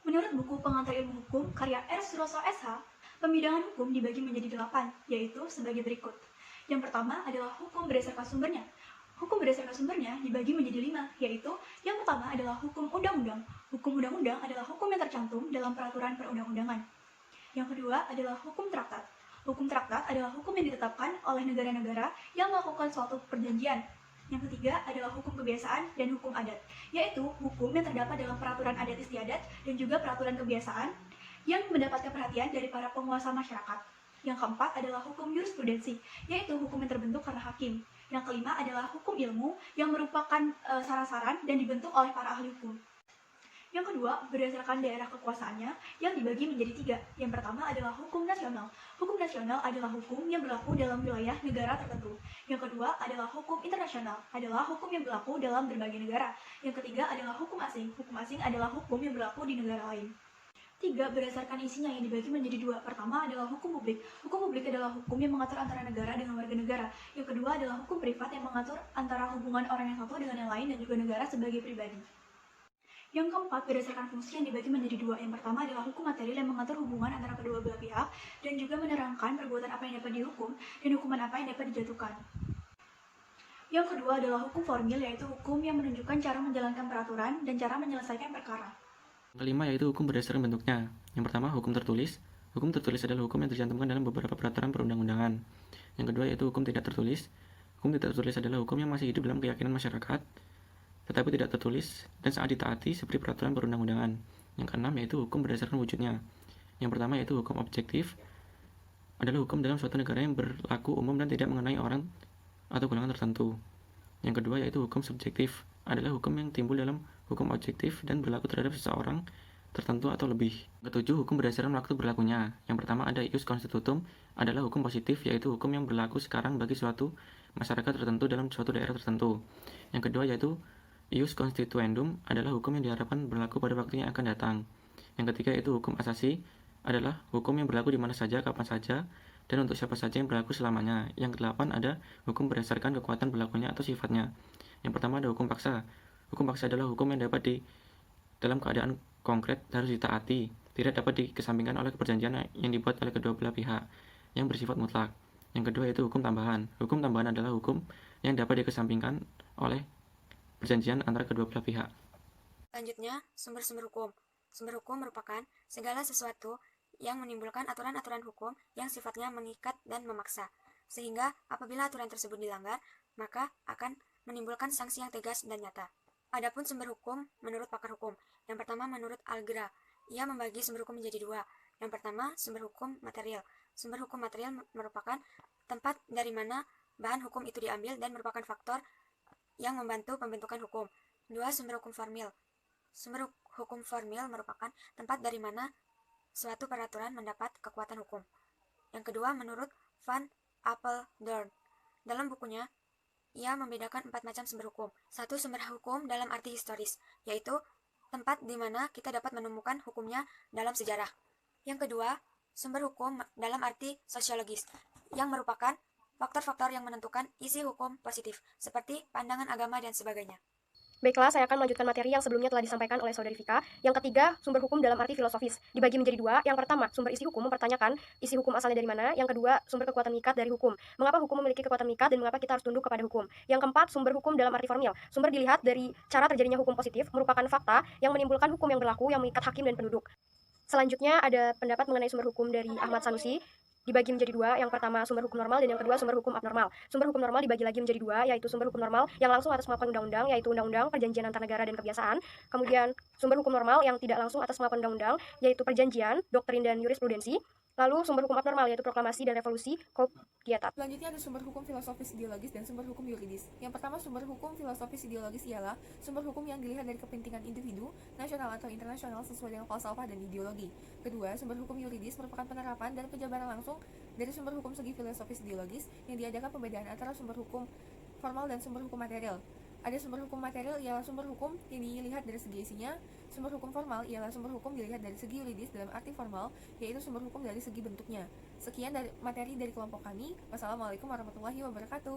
Menurut buku Pengantar Ilmu Hukum karya R. Suroso SH, pembidangan hukum dibagi menjadi 8, yaitu sebagai berikut. Yang pertama adalah hukum berdasarkan sumbernya. Hukum berdasarkan sumbernya dibagi menjadi 5, yaitu yang pertama adalah hukum undang-undang. Hukum undang-undang adalah hukum yang tercantum dalam peraturan perundang-undangan. Yang kedua adalah hukum traktat. Hukum traktat adalah hukum yang ditetapkan oleh negara-negara yang melakukan suatu perjanjian. Yang ketiga adalah hukum kebiasaan dan hukum adat, yaitu hukum yang terdapat dalam peraturan adat istiadat dan juga peraturan kebiasaan yang mendapatkan perhatian dari para penguasa masyarakat. Yang keempat adalah hukum jurisprudensi, yaitu hukum yang terbentuk karena hakim. Yang kelima adalah hukum ilmu yang merupakan saran-saran dan dibentuk oleh para ahli hukum. Yang kedua, berdasarkan daerah kekuasaannya yang dibagi menjadi 3. Yang pertama adalah hukum nasional. Hukum nasional adalah hukum yang berlaku dalam wilayah negara tertentu. Yang kedua adalah hukum internasional, adalah hukum yang berlaku dalam berbagai negara. Yang ketiga adalah hukum asing. Hukum asing adalah hukum yang berlaku di negara lain. 3. Berdasarkan isinya yang dibagi menjadi 2. Pertama adalah hukum publik. Hukum publik adalah hukum yang mengatur antara negara dengan warga negara. Yang kedua adalah hukum privat yang mengatur antara hubungan orang yang satu dengan yang lain dan juga negara sebagai pribadi. Yang keempat, berdasarkan fungsi yang dibagi menjadi 2. Yang pertama adalah hukum material yang mengatur hubungan antara kedua belah pihak dan juga menerangkan perbuatan apa yang dapat dihukum dan hukuman apa yang dapat dijatuhkan. Yang kedua adalah hukum formil, yaitu hukum yang menunjukkan cara menjalankan peraturan dan cara menyelesaikan perkara. Yang kelima yaitu hukum berdasarkan bentuknya. Yang pertama, hukum tertulis. Hukum tertulis adalah hukum yang tercantumkan dalam beberapa peraturan perundang-undangan. Yang kedua yaitu hukum tidak tertulis. Hukum tidak tertulis adalah hukum yang masih hidup dalam keyakinan masyarakat, tetapi tidak tertulis dan saat ditaati seperti peraturan perundang-undangan. Yang keenam yaitu hukum berdasarkan wujudnya. Yang pertama yaitu hukum objektif, adalah hukum dalam suatu negara yang berlaku umum dan tidak mengenai orang atau golongan tertentu. Yang kedua yaitu hukum subjektif, adalah hukum yang timbul dalam hukum objektif dan berlaku terhadap seseorang tertentu atau lebih. Ketujuh, hukum berdasarkan waktu berlakunya. Yang pertama ada ius constitutum, adalah hukum positif, yaitu hukum yang berlaku sekarang bagi suatu masyarakat tertentu dalam suatu daerah tertentu. Yang kedua yaitu ius constituendum, adalah hukum yang diharapkan berlaku pada waktu yang akan datang. Yang ketiga yaitu hukum asasi, adalah hukum yang berlaku di mana saja, kapan saja, dan untuk siapa saja yang berlaku selamanya. Yang kedelapan ada hukum berdasarkan kekuatan berlakunya atau sifatnya. Yang pertama ada hukum paksa. Hukum paksa adalah hukum yang dapat dalam keadaan konkret harus ditaati, tidak dapat dikesampingkan oleh perjanjian yang dibuat oleh kedua belah pihak, yang bersifat mutlak. Yang kedua yaitu hukum tambahan. Hukum tambahan adalah hukum yang dapat dikesampingkan oleh perjanjian antara kedua belah pihak. Selanjutnya, sumber-sumber hukum. Sumber hukum merupakan segala sesuatu yang menimbulkan aturan-aturan hukum yang sifatnya mengikat dan memaksa, sehingga apabila aturan tersebut dilanggar, maka akan menimbulkan sanksi yang tegas dan nyata. Adapun sumber hukum menurut pakar hukum. Yang pertama menurut Algra, ia membagi sumber hukum menjadi 2. Yang pertama, sumber hukum material. Sumber hukum material merupakan tempat dari mana bahan hukum itu diambil dan merupakan faktor yang membantu pembentukan hukum. 2. Sumber hukum formil. Sumber hukum formil merupakan tempat dari mana suatu peraturan mendapat kekuatan hukum. Yang kedua, menurut Van Apeldoorn. Dalam bukunya, ia membedakan 4 macam sumber hukum. 1. Sumber hukum dalam arti historis, yaitu tempat di mana kita dapat menemukan hukumnya dalam sejarah. Yang kedua, sumber hukum dalam arti sosiologis, yang merupakan faktor-faktor yang menentukan isi hukum positif, seperti pandangan agama dan sebagainya. Baiklah, saya akan melanjutkan materi yang sebelumnya telah disampaikan oleh Saudari Vika. Yang ketiga, sumber hukum dalam arti filosofis. Dibagi menjadi 2. Yang pertama, sumber isi hukum mempertanyakan isi hukum asalnya dari mana. Yang kedua, sumber kekuatan mengikat dari hukum. Mengapa hukum memiliki kekuatan mengikat dan mengapa kita harus tunduk kepada hukum. Yang keempat, sumber hukum dalam arti formil. Sumber dilihat dari cara terjadinya hukum positif, merupakan fakta yang menimbulkan hukum yang berlaku yang mengikat hakim dan penduduk. Selanjutnya ada pendapat mengenai sumber hukum dari Ahmad Sanusi. Dibagi menjadi 2, yang pertama sumber hukum normal dan yang kedua sumber hukum abnormal. Sumber hukum normal dibagi lagi menjadi 2, yaitu sumber hukum normal yang langsung atas melakukan undang-undang, yaitu undang-undang, perjanjian antar negara dan kebiasaan. Kemudian sumber hukum normal yang tidak langsung atas melakukan undang-undang, yaitu perjanjian, doktrin dan jurisprudensi. Lalu sumber hukum abnormal yaitu proklamasi dan revolusi Kogniatat. Selanjutnya ada sumber hukum filosofis ideologis dan sumber hukum yuridis. Yang pertama, sumber hukum filosofis ideologis ialah sumber hukum yang dilihat dari kepentingan individu, nasional atau internasional sesuai dengan falsafah dan ideologi. Kedua, sumber hukum yuridis merupakan penerapan dan penjabaran langsung dari sumber hukum segi filosofis ideologis yang diadakan pembedaan antara sumber hukum formal dan sumber hukum material. Ada sumber hukum material ialah sumber hukum yang dilihat dari segi isinya. Sumber hukum formal ialah sumber hukum dilihat dari segi yuridis dalam arti formal, yaitu sumber hukum dari segi bentuknya. Sekian dari materi dari kelompok kami. Wassalamualaikum warahmatullahi wabarakatuh.